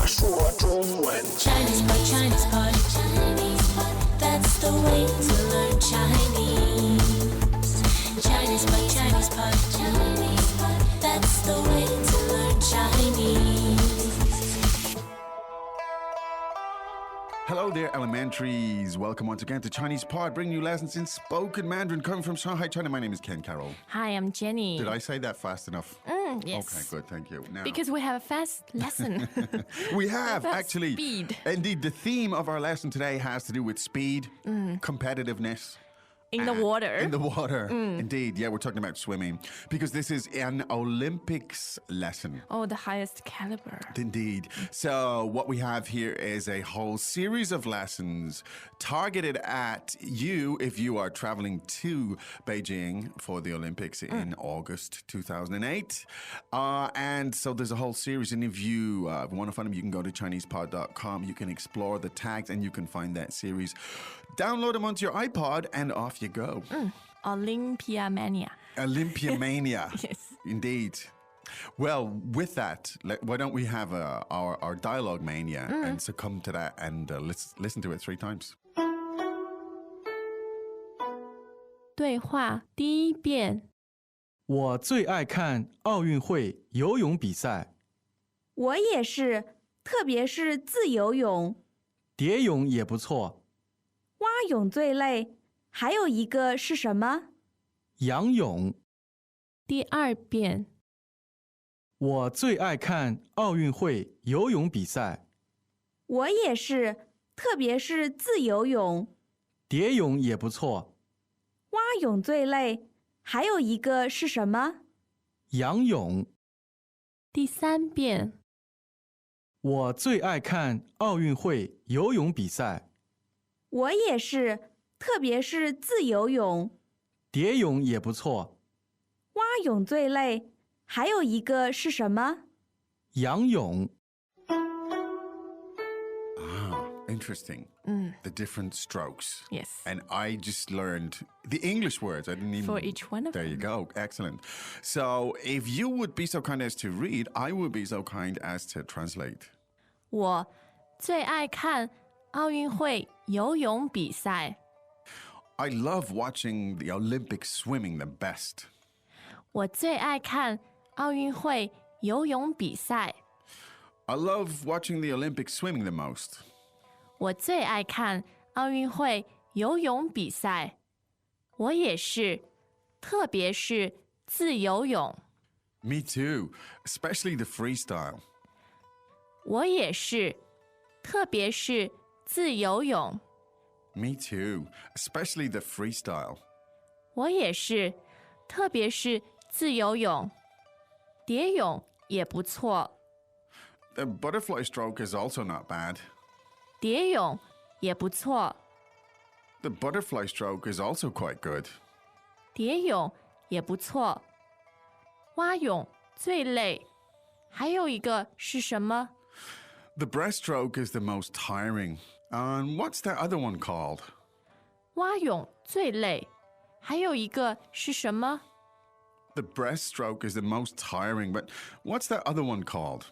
说中文。Chinese pot, Chinese pot, Chinese pot. That's the way to learn Chinese. Chinese pot, Chinese pot, Chinese pot. That's the way to learn Chinese. Hello there, elementaries. Welcome once again to Chinese Pod, bringing you lessons in spoken Mandarin coming from Shanghai, China. My name is Ken Carroll. Hi, I'm Jenny. Did I say that fast enough? Yes. Okay, good. Thank you. Now, Because we have a fast lesson. we have Fast actually. speed. Indeed, the theme of our lesson today has to do with speed, competitiveness. In the water. In the water. Indeed. Yeah, we're talking about swimming because this is an Olympics lesson. Oh, the highest caliber. Indeed. So, what we have here is a whole series of lessons targeted at you if you are traveling to Beijing for the Olympics in August 2008. And so, there's a whole series. And if you want to find them, you can go to ChinesePod.com. You can explore the tags and you can find that series. Download them onto your iPod and off you go. Olympia Mania. Olympia Mania. Yes. Indeed. Well, with that, why don't we have our dialogue mania and succumb to that and let's listen to it 3 times. 对话第一遍。我最爱看奥运会游泳比赛，我也是，特别是自由泳，蝶泳也不错，蛙泳最累。还有一个是什么？仰泳。第二遍。我最爱看奥运会游泳比赛，我也是，特别是自由泳，蝶泳也不错，蛙泳最累。还有一个是什么？仰泳。第三遍。我最爱看奥运会游泳比赛，我也是，特别是自由泳，蝶泳也不错，蛙泳最累。还有一个是什么？仰泳。Interesting. The different strokes. Yes. And I just learned the English words. I didn't even... For each one of There them. you go. Excellent. So if you would be so kind as to read, I would be so kind as to translate. 我最爱看奥运会游泳比赛。I love watching the Olympic swimming the best. 我最爱看奥运会游泳比赛。I love watching the Olympic swimming the most. 我最爱看奥运会游泳比赛。我也是，特别是自由泳。Me too, especially the freestyle. 我也是，特别是自由泳。Me too, especially the freestyle. 我也是，特别是自由泳。蝶泳也不错， The butterfly stroke is also not bad. 蝶泳也不错， The butterfly stroke is also quite good. 蝶泳也不错。蛙泳最累，还有一个是什么？ The breaststroke is the most tiring. And what's that other one called? 蛙泳最累，还有一个是什么？ The breaststroke is the most tiring, but what's that other one called?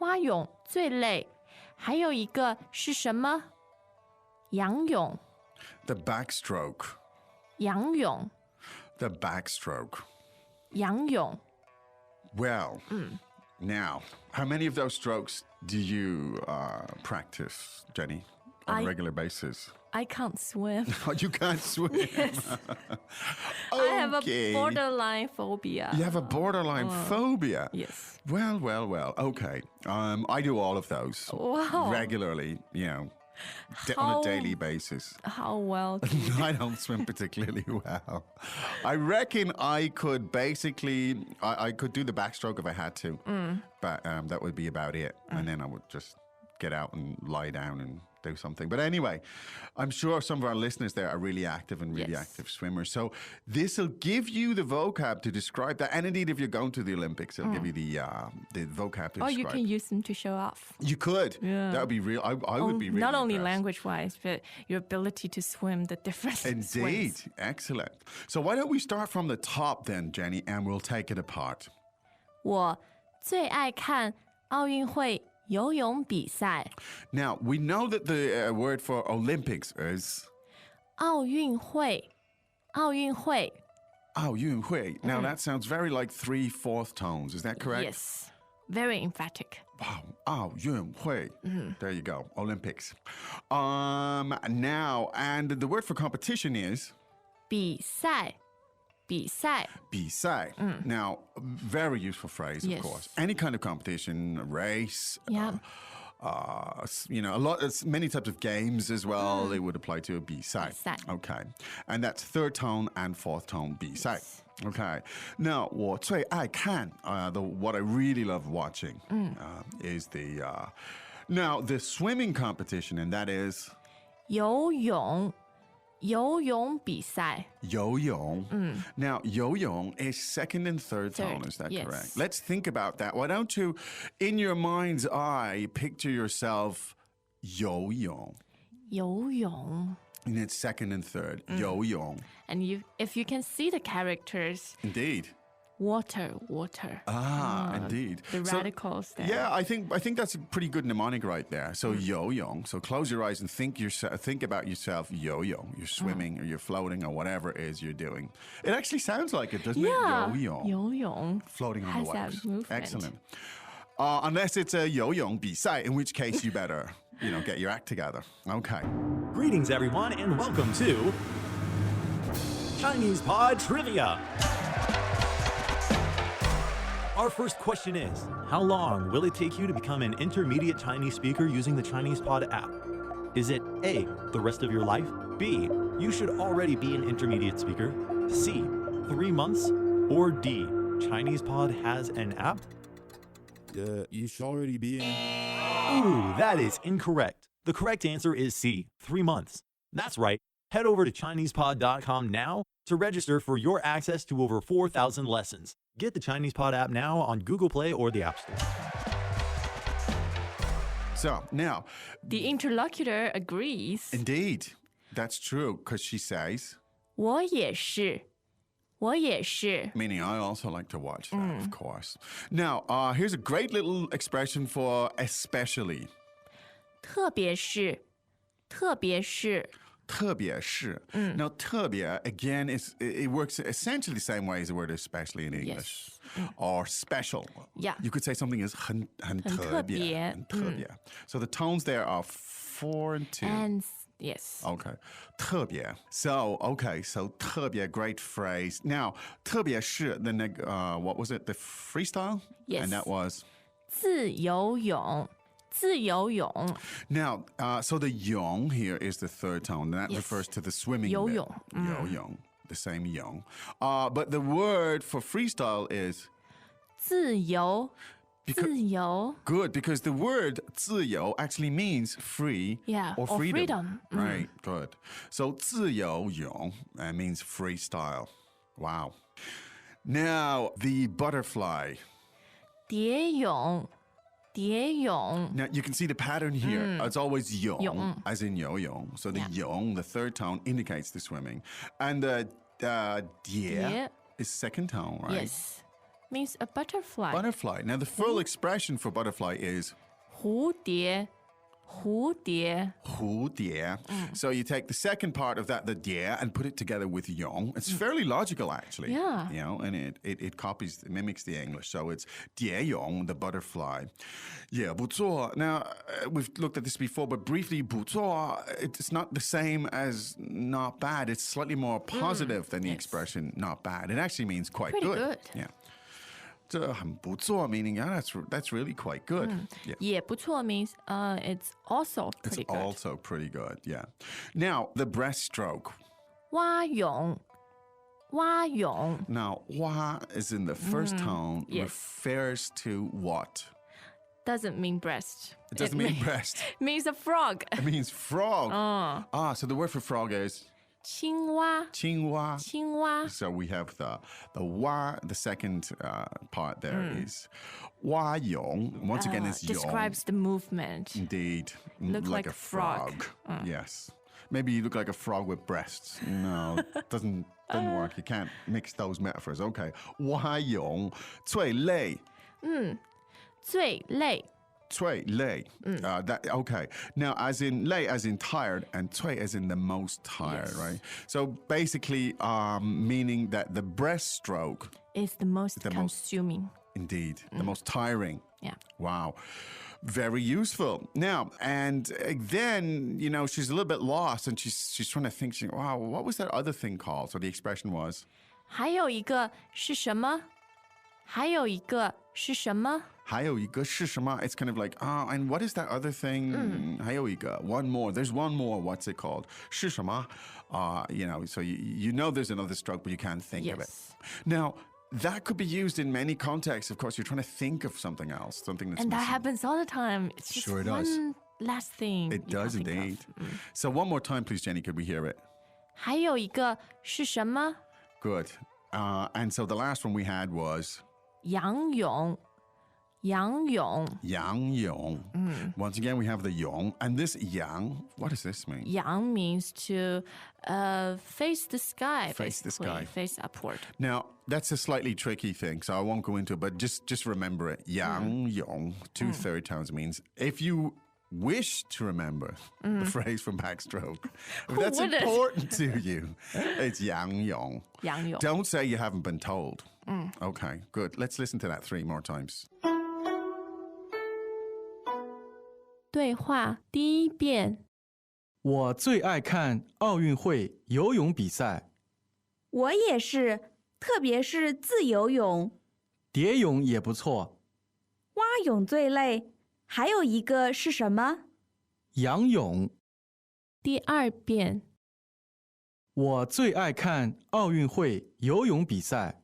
蛙泳最累，还有一个是什么？仰泳， The backstroke. 仰泳， The backstroke. 仰泳。 Well, now, how many of those strokes do you practice, Jenny, on a I- regular basis? I can't swim. Oh, you can't swim. I have a Okay. borderline phobia. You have a borderline phobia. Yes. Well, well, well. Okay. I do all of those Wow. regularly, on How- a daily basis. How well? I don't swim particularly well. I reckon I could basically, I could do the backstroke if I had to, but that would be about it. And then I would just get out and lie down and do something. But anyway, I'm sure some of our listeners there are really active and really Yes. active swimmers. So this will give you the vocab to describe that. And indeed, if you're going to the Olympics, it'll give you the vocab to Or describe. you can use them to show off. You could. Yeah. That would be real. I would be really Not only impressed. language-wise, but your ability to swim the different Indeed. swims. Excellent. So why don't we start from the top then, Jenny, and we'll take it apart. 我最爱看奥运会游泳比赛 Now, we know that the word for Olympics is 奥运会奥运会 Ao Yun Hui. Now, that sounds very like 3 fourth tones. Is that correct? Yes, very emphatic. Wow. Ao Yun Hui. There you go. Olympics. Now, and the word for competition is 比赛比赛 bisai. Now, very useful phrase, of Yes. course. Any kind of competition, a race, Yeah. many types of games as well. They would apply to a bisai. Bisai. Okay, and that's third tone and fourth tone bisai. Okay, now 我最爱看 what I really love watching is now the swimming competition, and that is 游泳比赛 游泳. Now, 游泳 is second and third tone, Third, is that yes. correct? Let's think about that. Why don't you, in your mind's eye, picture yourself 游泳. 游泳 And it's second and third. 游泳. and if you can see the characters Indeed. water Indeed. the So- radicals there. Yeah, I think that's a pretty good mnemonic right there. So 游泳. So close your eyes and think about yourself 游泳. You're swimming or you're floating or whatever it is you're doing. It actually sounds like it, doesn't Yeah, it? 游泳. 游泳 Floating on has the that waves. movement. Excellent. Unless it's a 游泳比赛, in which case you better, get your act together. Okay. Greetings, everyone, and welcome to Chinese Pod Trivia. Our first question is, how long will it take you to become an intermediate Chinese speaker using the Chinese Pod app? Is it A, the rest of your life? B, you should already be an intermediate speaker? C, 3 months? Or D, Chinese Pod has an app? You should already be in. Ooh, that is incorrect. The correct answer is C, 3 months. That's right. Head over to ChinesePod.com now to register for your access to over 4,000 lessons. Get the Chinese Pod app now on Google Play or the App Store. So now, The interlocutor agrees. indeed, that's true because she says, 我也是 meaning I also like to watch that, of course. Now, here's a great little expression for especially. 特别是 特别是. Now, 特别, again, it works essentially the same way as the word especially in English. Or special. Yeah. You could say something is 很特别,很特别. So the tones there are 4 and 2. and yes Okay. 特别. So, so 特别, great phrase. Now, 特别是, what was it? The freestyle? Yes. And that was? 自由泳 Now, so the yong here is the third tone, and that Yes. refers to the swimming bit. 游泳 Yo-yong, the same yong. But the word for freestyle is 自由 good, because the word 自由 actually means free Yeah, or or freedom. Right, good. So 自由泳 means freestyle. Wow. Now, the butterfly. 蝶泳 Now, you can see the pattern here. It's always yong, Yong. as in yo-yong. So the Yeah. yong, the third tone, indicates the swimming. And the die Tie. is second tone, right? yes means a butterfly Butterfly. Now, the full expression for butterfly is 蝴蝶 蝴蝶 So you take the second part of that, the die, and put it together with yong. It's fairly logical, actually. Yeah. And it mimics the English. So it's die yong, the butterfly. Yeah, 不错. Now, we've looked at this before, but briefly, 不错, it's not the same as not bad. It's slightly more positive than the expression not bad. It actually means quite Pretty good. Yeah. 这很不错, meaning that's really quite good. Yeah. 也不错 means it's also It's pretty good also pretty good, yeah. Now, the breaststroke. 蛙泳 Now, 蛙 is in the first tone, yes. refers to what? doesn't mean breast It doesn't mean breast. means a frog It means frog. So the word for frog is 青蛙 青蛙. 青蛙 So we have the wa, the second part there is 蛙泳. Once again, it's 泳. describes the movement Indeed. Look like a a frog. Yes. Maybe you look like a frog with breasts. No, doesn't work. You can't mix those metaphors. Okay. 蛙泳最累最累 cui, lei. Okay. Now, as in lei, as in tired, and cui as in the most tired, Yes. right? So basically, meaning that the breaststroke, It's the most The most- consuming. indeed, the most tiring. Yeah. Wow. Very useful. Now, and then, she's a little bit lost and she's trying to think, wow, what was that other thing called? So the expression was, 还有一个是什么？还有一个是什么？还有一个是什么? It's kind of like, and what is that other thing? 还有一个, one more. There's one more. What's it called? 是什么? So you know there's another stroke, but you can't think of it. Yes. Now, that could be used in many contexts. Of course, you're trying to think of something else, something that's And that missing. happens all the time. It's just Sure it does. one last thing. It you can't does think of. indeed. So one more time, please, Jenny, could we hear it? 还有一个是什么？ Good. And so the last one we had was 仰泳，仰泳， yang yong. Once again, we have the yong. And this yang, what does this mean? 仰 means to face the sky. Face the basically, sky. Face upward. Now, that's a slightly tricky thing, so I won't go into it, but just remember it. Yang yong, 2 third tones means if you wish to remember the phrase from Backstroke, if that's wouldn't? important to you, it's yang yong. 仰泳。 Don't say you haven't been told. Okay, good. Let's listen to that 3 more times. 对话第一遍，我最爱看奥运会游泳比赛，我也是，特别是自由泳，蝶泳也不错，蛙泳最累。还有一个是什么？仰泳。第二遍，我最爱看奥运会游泳比赛，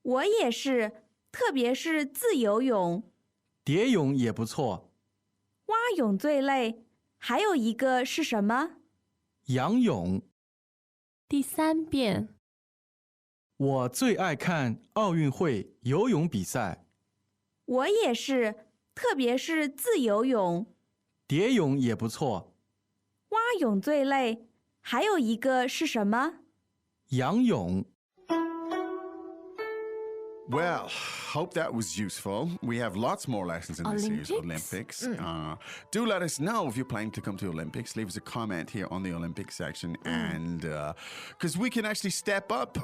我也是，特别是自由泳，蝶泳也不错，蛙泳最累。还有一个是什么？仰泳。第三遍，我最爱看奥运会游泳比赛，我也是，特别是自由泳，蝶泳也不错，蛙泳最累。还有一个是什么？仰泳。 Well, hope that was useful. We have lots more lessons in this year's Olympics? Olympics. Do let us know if you're planning to come to Olympics. Leave us a comment here on the Olympics section, and because we can actually step up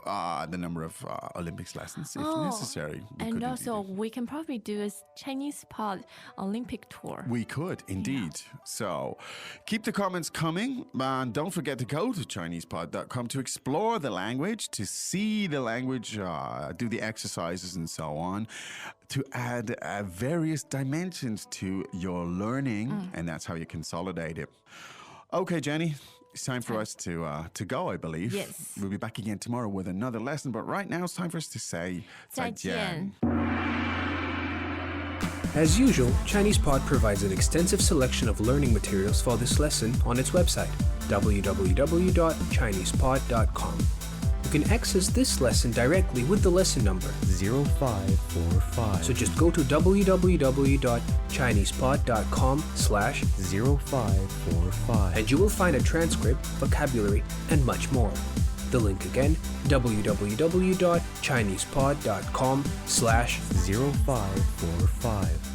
the number of Olympics lessons if necessary. We and could also indeed. we can probably do a Chinese pod Olympic tour. We could indeed. So keep the comments coming, and don't forget to go to ChinesePod.com to explore the language, to see the language, do the exercises and so on, to add various dimensions to your learning, and that's how you consolidate it. Okay, Jenny. It's time for us to go, I believe. Yes. We'll be back again tomorrow with another lesson, but right now it's time for us to say 再见。 As usual, ChinesePod provides an extensive selection of learning materials for this lesson on its website, www.chinesepod.com. You can access this lesson directly with the lesson number 0545. So just go to www.chinesepod.com/0545 and you will find a transcript, vocabulary, and much more. The link again, www.chinesepod.com/0545.